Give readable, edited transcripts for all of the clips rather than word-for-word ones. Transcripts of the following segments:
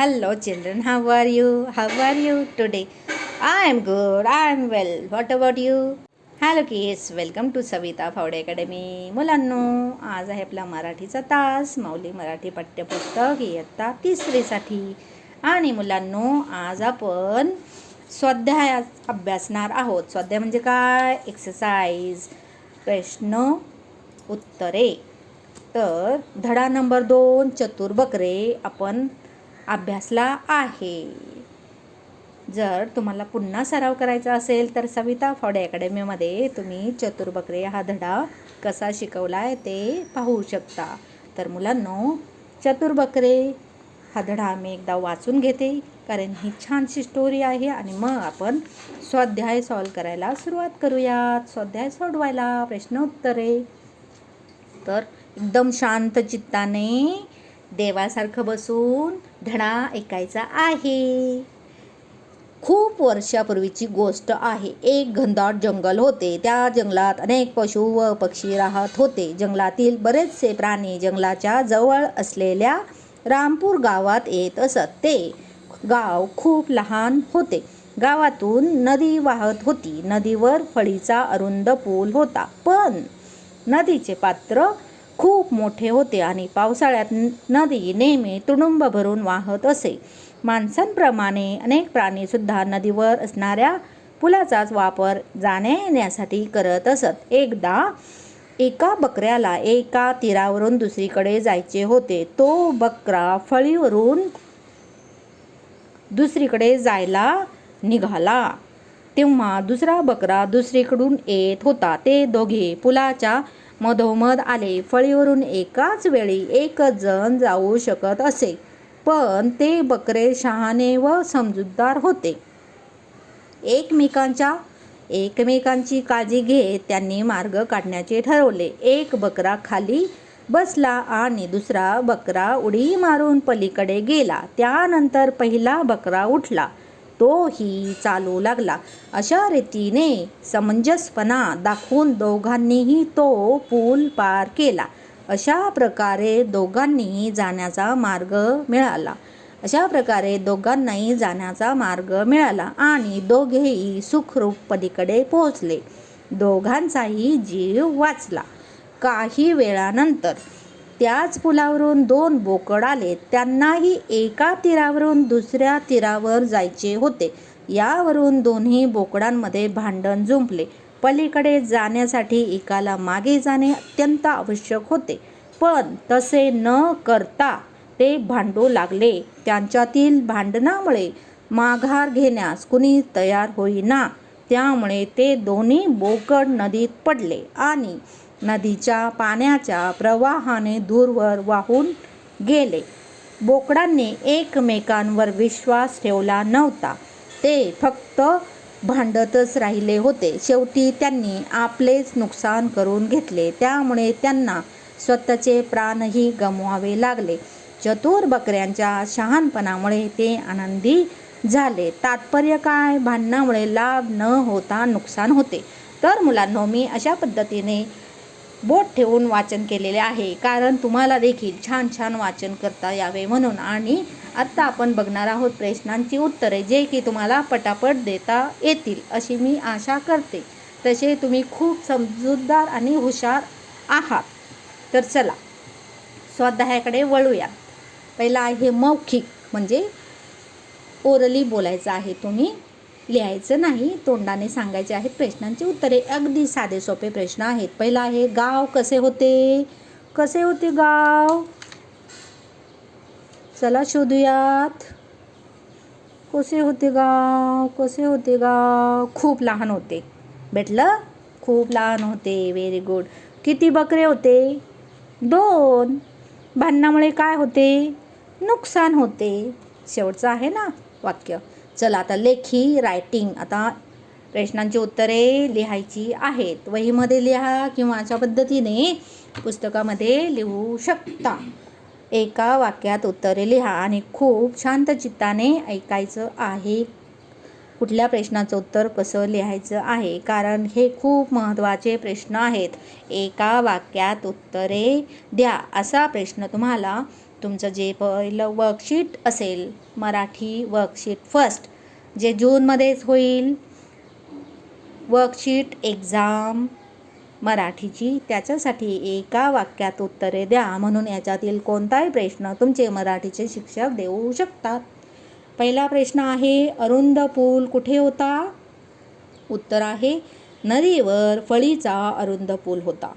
Hello children, how are you? How are you today? I am good, I am well. What about you? Hello kids, welcome to Savita Fawde Academy. मुलांनो, आज आहे आपला मराठीचा तास. माऊली मराठी पाठ्यपुस्तक इयत्ता 3साठी. आणि मुलांनो, आज आपण स्वाध्याय अभ्यासणार आहोत. स्वाध्याय म्हणजे काय? एक्सरसाइज, प्रश्न उत्तरे. तर धडा नंबर 2 चतुर बकरे आपण अभ्यासला आहे. जर तुम्हाला पुन्हा सराव करायचा असेल तर सविता फावडे अकॅडमीमध्ये तुम्ही चतुर बकरे हा धडा कसा शिकवला आहे ते पाहू शकता. तर मुलांनो, चतुर बकरे हा धडा मी एकदा वाचून घेते, कारण ही छानशी स्टोरी आहे. आणि मग आपण स्वाध्याय सॉल्व करायला सुरुवात करूयात. स्वाध्याय सोडवायला प्रश्न उत्तरे. तर एकदम शांत चित्ताने देवासारखं बसून धडा ऐकायचा आहे. खूप वर्षापूर्वीची गोष्ट आहे. एक घनदाट जंगल होते. त्या जंगलात अनेक पशु व पक्षी राहत होते. जंगलातील बरेचसे प्राणी जंगलाच्या जवळ असलेल्या रामपूर गावात येत असत. ते गाव खूप लहान होते. गावातून नदी वाहत होती. नदीवर फळीचा अरुंद पूल होता, पण नदीचे पात्र खूप मोठे होते आणि पावसाळ्यात नदी नेहमी तुडुंब भरून वाहत असे. माणसांप्रमाणे अनेक प्राणीसुद्धा नदीवर असणाऱ्या पुलाचाच वापर जाण्या येण्यासाठी करत असत. एकदा एका बकऱ्याला एका तीरावरून दुसरीकडे जायचे होते. तो बकरा फळीवरून दुसरीकडे जायला निघाला, तेव्हा दुसरा बकरा दुसरीकडून येत होता. ते दोघे पुलाच्या मधोमध आले. फळीवरून एकाच वेळी एकच जण जाऊ शकत असे, पण ते बकरे शहाणे व समजूतदार होते. एकमेकांची काळजी घेत त्यांनी मार्ग काढण्याचे ठरवले. एक बकरा खाली बसला आणि दुसरा बकरा उडी मारून पलीकडे गेला. त्यानंतर पहिला बकरा उठला, तोही चालू लागला. अशा रीतीने समंजसपणा दाखवून दोघांनीही तो पूल पार केला. अशा प्रकारे दोघांनाही जाण्याचा मार्ग मिळाला आणि दोघेही सुखरूप पलीकडे पोहोचले. दोघांचाही जीव वाचला. काही वेळानंतर त्याच पुलावरून 2 बोकड आले. त्यांनाही एका तीरावरून दुसऱ्या तीरावर जायचे होते. यावरून दोन्ही बोकडांमध्ये भांडण जुंपले. पलीकडे जाण्यासाठी एकाला मागे जाणे अत्यंत आवश्यक होते, पण तसे न करता ते भांडू लागले. त्यांच्यातील भांडणामुळे माघार घेण्यास कुणी तयार होईना. त्यामुळे ते दोन्ही बोकड नदीत पडले आणि नदीच्या पाण्याच्या प्रवाहाने दूरवर वाहून गेले. बोकडांनी एकमेकांवर विश्वास ठेवला नव्हता. ते फक्त भांडतच राहिले होते. शेवटी त्यांनी आपलेच नुकसान करून घेतले. त्यामुळे त्यांना स्वतःचे प्राणही गमवावे लागले. चतुर बकऱ्यांच्या शहाणपणामुळे ते आनंदी झाले. तात्पर्य काय? भांडणामुळे लाभ न होता नुकसान होते. तर मुलांनो, मी अशा पद्धतीने बोट ठेवून वाचन केलेले आहे, कारण तुम्हाला देखील छान छान वाचन करता यावे म्हणून. आणि आत्ता आपण बघणार आहोत प्रश्नांची उत्तरे, जे की तुम्हाला पटापट देता येतील अशी मी आशा करते. तसे तुम्ही खूप समजूतदार आणि हुशार आहात. तर चला स्वाध्यायाकडे वळूया. पहिला आहे मौखिक, म्हणजे ओरली बोलायचं आहे. तुम्ही लिहायचं नाही, तोंडाने सांगायचे आहेत प्रश्नांची उत्तरे. अगदी साधे सोपे प्रश्न आहेत. पहिला आहे गाव कसे होते? कसे होते गाव? चला शोधूयात. कसे होते गाव? कसे होते गाव? खूप लहान होते. भेटलं? खूप लहान होते. Very good. किती बकरे होते? 2. भांडणामुळे काय होते? नुकसान होते. शेवटचं आहे ना वाक्य. चला आता लेखी, रायटिंग. आता प्रश्नांची उत्तरे लिहायची आहेत. वहीमध्ये लिहा किंवा अशा पद्धतीने पुस्तकामध्ये लिहू शकता. एका वाक्यात उत्तरे लिहा आणि खूप शांत चित्ताने ऐकायचं आहे कुठल्या प्रश्नाचं उत्तर कसं लिहायचं आहे, कारण हे खूप महत्त्वाचे प्रश्न आहेत. एका वाक्यात उत्तरे द्या असा प्रश्न तुम्हाला तुमचं जे पहिलं वर्कशीट असेल, मराठी वर्कशीट फर्स्ट, जे जूनमध्येच होईल, वर्कशीट एक्झाम मराठीची, त्याच्यासाठी एका वाक्यात उत्तरे द्या. म्हणून याच्यातील कोणताही प्रश्न तुमचे मराठीचे शिक्षक देऊ शकतात. पहिला प्रश्न आहे, अरुंद पूल कुठे होता? उत्तर आहे, नदीवर फळीचा अरुंद पूल होता.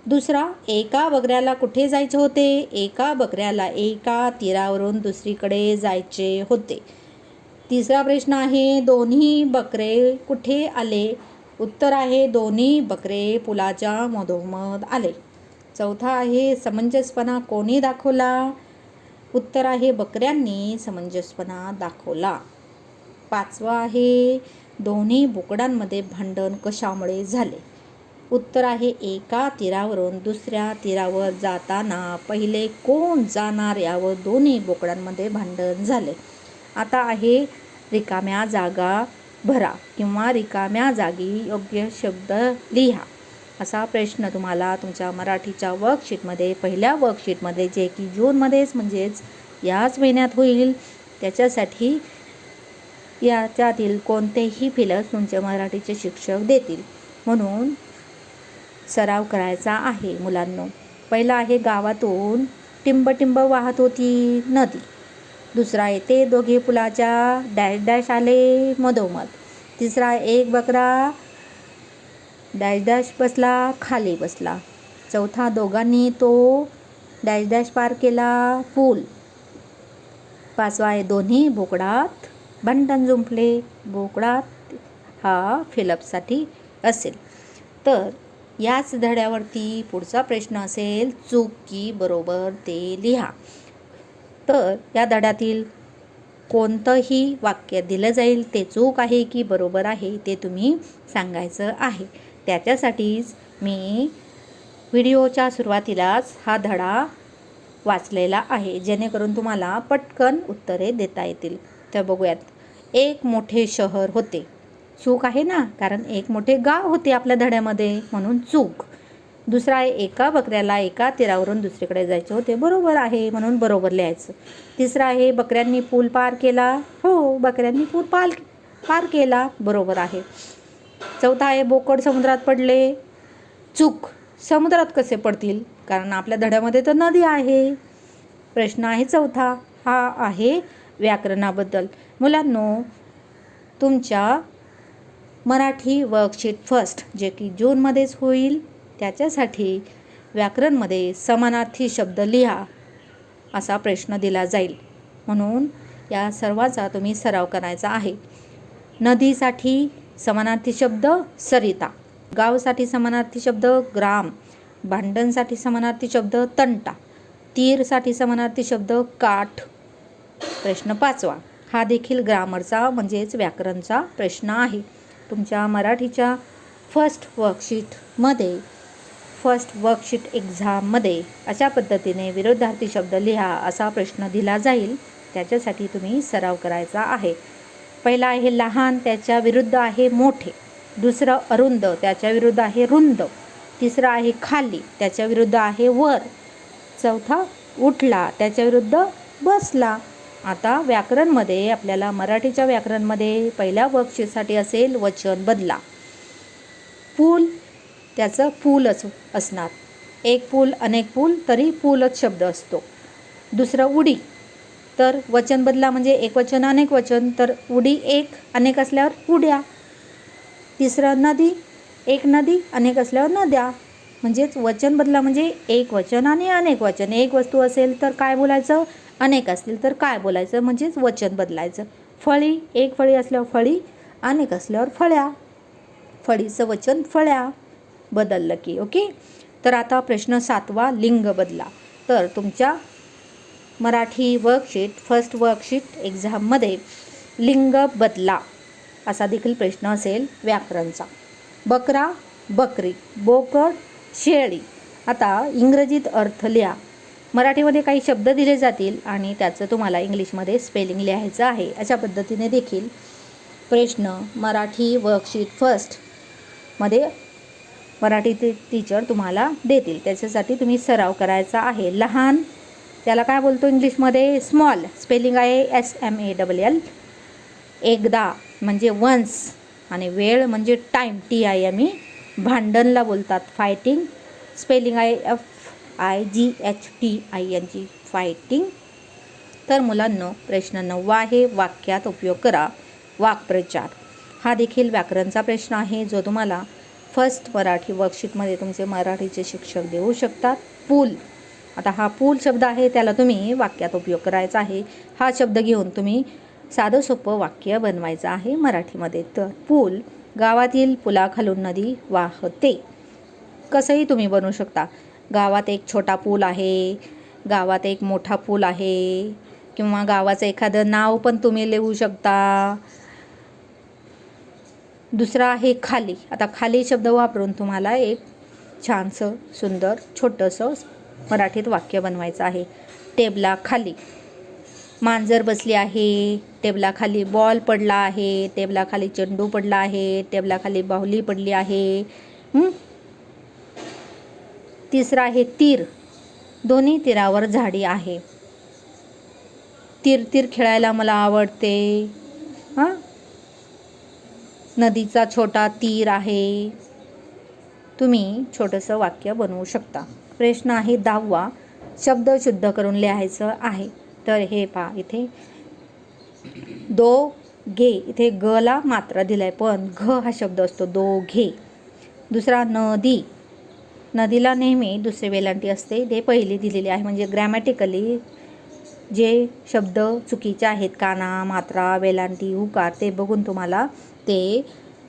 दुसरा, एका बकऱ्याला कुठे जायचे होते? एका बकऱ्याला एका तीरावरून दुसरीकडे जायचे होते. तिसरा प्रश्न आहे, दोन्ही बकरे कुठे आले? उत्तर आहे, दोन्ही बकरे पुलाच्या मधोमध आले. चौथा आहे, समंजसपणा कोणी दाखवला? उत्तर आहे, बकऱ्यांनी समंजसपणा दाखवला. पाचवा आहे, दोन्ही बोकडांमध्ये भांडण कशामुळे झाले? उत्तर आहे, एका तीरावरून दुसऱ्या तीरावर जाताना पहिले कोण जाणार यावर दोन्ही बोकडांमध्ये भांडण झाले. आता आहे, रिकाम्या जागा भरा किंवा रिकाम्या जागी योग्य शब्द लिहा असा प्रश्न तुम्हाला तुमच्या मराठीच्या वर्कशीटमध्ये, पहिल्या वर्कशीटमध्ये, जे की जूनमध्येच म्हणजेच याच महिन्यात होईल, त्याच्यासाठी याच्यातील कोणतेही फिलर्स तुमचे मराठीचे शिक्षक देतील. म्हणून सराव करायचा आहे मुलांनो. पहिला आहे, गावातून टिंब वाहत होती नदी. दुसरा आहे, ते दोघे पुलाच्या डॅश डॅश आले मधोमध. तिसरा, एक बकरा डॅश डॅश बसला खाली बसला. चौथा, दोघांनी तो डॅश डॅश पार केला पूल. पाचवा आहे, दोन्ही बोकडात भांडण जुंपले. बोकडात हा फिलअपसाठी असेल. तर याच धड्यावरती पुढचा प्रश्न असेल, चूक की बरोबर ते लिहा. तर या धड्यातील कोणतंही वाक्य दिलं जाईल ते चूक आहे की बरोबर आहे ते तुम्ही सांगायचं आहे. त्याच्यासाठीच मी व्हिडिओच्या सुरुवातीलाच हा धडा वाचलेला आहे, जेणेकरून तुम्हाला पटकन उत्तरे देता येतील. तर बघूयात. एक मोठे शहर होते. चूक आहे ना, कारण एक मोठे गाव होते आपल्या धड्यामध्ये, म्हणून चूक. दुसरा आहे, एका बकऱ्याला एका तीरावरून दुसरीकडे जायचे होते. बरोबर आहे, म्हणून बरोबर लिहायचं. तिसरा आहे, बकऱ्यांनी पूल पार केला. हो, बकऱ्यांनी पूल पार केला. बरोबर आहे. चौथा आहे, बोकड समुद्रात पडले. चूक. समुद्रात कसे पडतील? कारण आपल्या धड्यामध्ये तर नदी आहे. प्रश्न आहे चौथा. हा आहे व्याकरणाबद्दल. मुलांनो, तुमच्या मराठी वर्कशीट फर्स्ट, जे की जूनमध्येच होईल, त्याच्यासाठी व्याकरणमध्ये समानार्थी शब्द लिहा असा प्रश्न दिला जाईल. म्हणून या सर्वाचा तुम्ही सराव करायचा आहे. नदीसाठी समानार्थी शब्द सरिता, गावसाठी समानार्थी शब्द ग्राम, भांडणसाठी समानार्थी शब्द तंटा, तीरसाठी समानार्थी शब्द काठ. प्रश्न पाचवा हा देखील ग्रामरचा म्हणजेच व्याकरणचा प्रश्न आहे. तुमच्या मराठीच्या फर्स्ट वर्कशीट एक्झाममध्ये अशा पद्धतीने विरोधार्थी शब्द लिहा असा प्रश्न दिला जाईल. त्याच्यासाठी तुम्ही सराव करायचा आहे. पहिला आहे लहान, त्याच्या विरुद्ध आहे मोठे. दुसरं अरुंद, त्याच्या विरुद्ध आहे रुंद. तिसरं आहे खाली, त्याच्या विरुद्ध आहे वर. चौथा उठला, त्याच्या विरुद्ध बसला. आता व्याकरणमध्ये आपल्याला मराठीच्या व्याकरणमध्ये पहिल्या वर्कशीटसाठी असेल वचन बदला. पूल, त्याचं पूलच असणार. एक पूल अनेक पूल तरी पूलच शब्द असतो. दुसरं उडी, तर वचन बदला म्हणजे एक वचन अनेक वचन, तर उडी एक अनेक असल्यावर उड्या. तिसरं नदी, एक नदी अनेक असल्यावर नद्या. म्हणजेच वचन बदला म्हणजे एक वचन आणि अनेक वचन. एक वस्तू असेल तर काय बोलायचं, अनेक असतील तर काय बोलायचं, म्हणजेच वचन बदलायचं. फळी, एक फळी असल्यावर फळी, अनेक असल्यावर फळ्या. फळीचं वचन फळ्या बदललं की. ओके. तर आता प्रश्न सातवा, लिंग बदला. तर तुमच्या मराठी वर्कशीट फर्स्ट वर्कशीट एक्झाममध्ये लिंग बदला असा देखील प्रश्न असेल व्याकरणचा. बकरा, बकरी, बोकड, शेळी. आता इंग्रजीत अर्थ लिहा. मराठीमध्ये काही शब्द दिले जातील आणि त्याचं तुम्हाला इंग्लिशमध्ये स्पेलिंग लिहायचं आहे. अशा पद्धतीने देखील प्रश्न मराठी वर्कशीट फर्स्टमध्ये मराठी टीचर तुम्हाला देतील. त्याच्यासाठी तुम्ही सराव करायचा आहे. लहान, त्याला काय बोलतो इंग्लिशमध्ये? स्मॉल. स्पेलिंग आहे SMALL. एकदा म्हणजे वन्स, आणि वेळ म्हणजे टाईम, TIME. भांडणला बोलतात फायटिंग. स्पेलिंग आहे FIGHTING, फायटिंग. तर मुलांनो, प्रश्न 9 आहे, वाक्यात उपयोग करा. वाक्प्रचार हा देखील व्याकरणचा प्रश्न आहे, जो तुम्हाला फर्स्ट मराठी वर्कशीटमध्ये तुमचे मराठीचे शिक्षक देऊ शकतात. पूल. आता हा पूल शब्द आहे, त्याला तुम्ही वाक्यात उपयोग करायचा आहे. हा शब्द घेऊन तुम्ही साधं सोपं वाक्य बनवायचं आहे मराठीमध्ये. तर पूल, गावातील पुलाखालून नदी वाहते. कसंही तुम्ही बनवू शकता. गावात एक छोटा पूल आहे, गावात एक मोठा पूल आहे, किंवा गावाचं एखादं नाव पण तुम्ही लिहू शकता. दुसरा आहे खाली. आता खाली शब्द वापरून तुम्हाला एक छानसं सुंदर छोटंसं मराठीत वाक्य बनवायचं आहे. टेबलाखाली मांजर बसली आहे, टेबलाखाली बॉल पडला आहे, टेबलाखाली चेंडू पडला आहे, टेबलाखाली बाहुली पडली आहे. तिसरा आहे तीर. दोन्ही तीरावर झाडी आहे. तीर तीर खेळायला मला आवडते. नदीचा छोटा तीर आहे. तुम्ही छोटंसं वाक्य बनवू शकता. प्रश्न आहे 10वा, शब्द शुद्ध करून लिहायचं आहे. तर हे पहा, इथे दोघे, इथे गला मात्रा दिलाय, पण घ हा शब्द असतो दोघे. दुसरा नदी. नदीला नेहमी दुसरे वेलांटी असते, ते पहिली दिलेली आहे. म्हणजे ग्रॅमॅटिकली जे शब्द चुकीचे आहेत, काना, मात्रा, वेलांटी, उकार, ते बघून तुम्हाला ते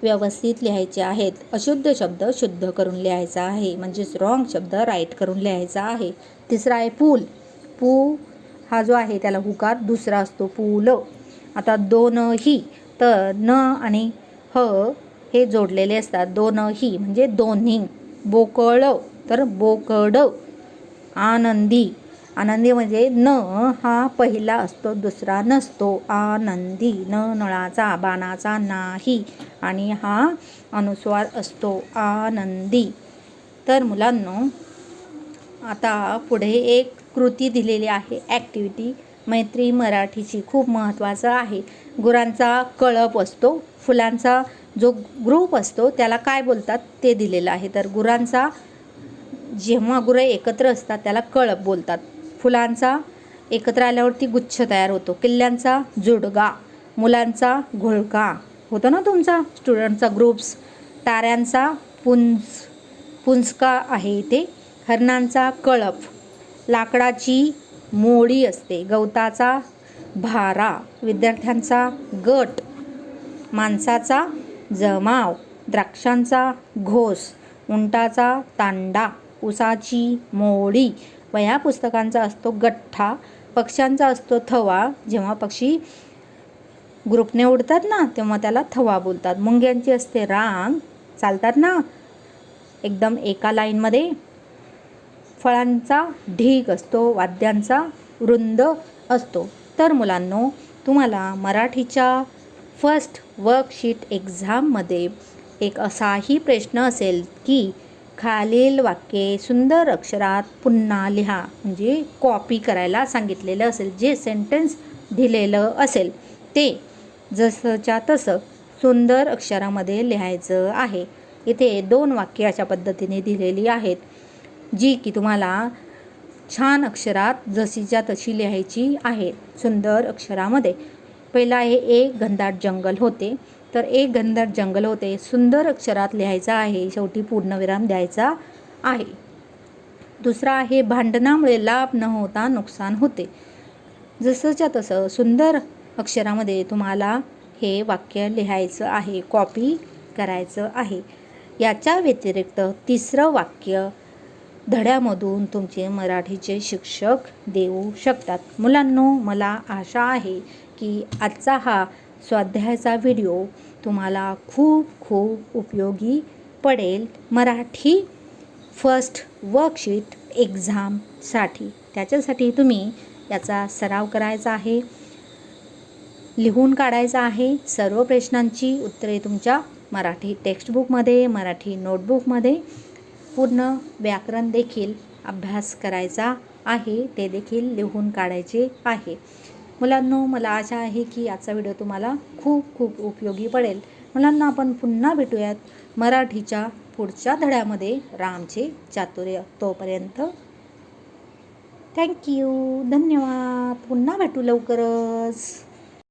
व्यवस्थित लिहायचे आहेत. अशुद्ध शब्द शुद्ध करून लिहायचा आहे, म्हणजेच रॉंग शब्द राईट करून लिहायचा आहे. तिसरा आहे पूल. हा जो आहे त्याला हुकार दुसरा असतो, पूल. आता दोनही, तर न आणि ह हे जोडलेले असतात. दोनही म्हणजे दोन्ही. बोकळ तर बोकड. आनंदी. आनंदी म्हणजे न हा पहिला असतो, दुसरा नसतो. आनंदी. न नळाचा, बाणाचा नाही, आणि हा अनुस्वार असतो, आनंदी. तर मुलांनो, आता पुढे एक कृती दिलेली आहे, ॲक्टिव्हिटी. मैत्री मराठीची खूप महत्त्वाचं आहे. गुरांचा कळप असतो, फुलांचा जो ग्रुप असतो त्याला काय बोलतात ते दिलेलं आहे. तर गुरांचा, जेव्हा गुरे एकत्र असतात त्याला कळप बोलतात. फुलांचा एकत्र आल्यावरती गुच्छ तयार होतो. किल्ल्यांचा जुडगा. मुलांचा घोळका होतो ना तुमचा स्टुडंटचा ग्रुप्स. ताऱ्यांचा पुंजका आहे इथे. हरणांचा कळप. लाकडाची मोडी असते. गवताचा भारा. विद्यार्थ्यांचा गट. माणसाचा जमाव. द्राक्षांचा घोस. उंटाचा तांडा. उसाची मोडी. वह्या पुस्तकांचा असतो गठ्ठा. पक्ष्यांचा असतो थवा. जेव्हा पक्षी ग्रुपने उडतात ना तेव्हा त्याला थवा बोलतात. मुंग्यांची असते रांग, चालतात ना एकदम एका लाईनमध्ये. फळांचा ढीग असतो. वाद्यांचा वृंद असतो. तर मुलांनो, तुम्हाला मराठीच्या फर्स्ट वर्कशीट एक्झाममध्ये एक असाही प्रश्न असेल की खालील वाक्ये सुंदर अक्षरात पुन्हा लिहा. म्हणजे कॉपी करायला सांगितलेलं असेल. जे सेंटेन्स दिलेलं असेल ते जसंच्या तसं सुंदर अक्षरामध्ये लिहायचं आहे. इथे 2 वाक्ये अशा पद्धतीने दिलेली आहेत, जी की तुम्हाला छान अक्षरात जशीच्या तशी लिहायची आहे सुंदर अक्षरामध्ये. पहिला आहे, एक घनदाट जंगल होते. तर एक घनदाट जंगल होते सुंदर अक्षरात लिहायचा आहे, शेवटी पूर्णविराम द्यायचा आहे. दुसरा आहे, भांडणामुळे लाभ न होता नुकसान होते. जसंच्या तसं सुंदर अक्षरामध्ये तुम्हाला हे वाक्य लिहायचं आहे, कॉपी करायचं आहे. याच्या व्यतिरिक्त तिसरं वाक्य धड्यामधून तुमचे मराठीचे शिक्षक देऊ शकतात. मुलांनो, मला आशा आहे की आजचा हा स्वाध्यायाचा व्हिडिओ तुम्हाला खूप खूप उपयोगी पडेल मराठी फर्स्ट वर्कशीट एक्झामसाठी. त्याच्यासाठी तुम्ही याचा सराव करायचा आहे, लिहून काढायचा आहे. सर्व प्रश्नांची उत्तरे तुमच्या मराठी टेक्स्टबुकमध्ये, मराठी नोटबुकमध्ये, पूर्ण व्याकरण देखील अभ्यास करायचा आहे ते देखील लिहून काढायचे आहे. मुलांनो, मला आशा आहे की आजचा व्हिडिओ तुम्हाला खूप खूप उपयोगी पडेल. मुलांना आपण पुन्हा भेटूयात मराठीच्या पुढच्या धड्यामध्ये रामचे चातुर्य. तोपर्यंत थँक्यू, धन्यवाद. पुन्हा भेटू लवकरच.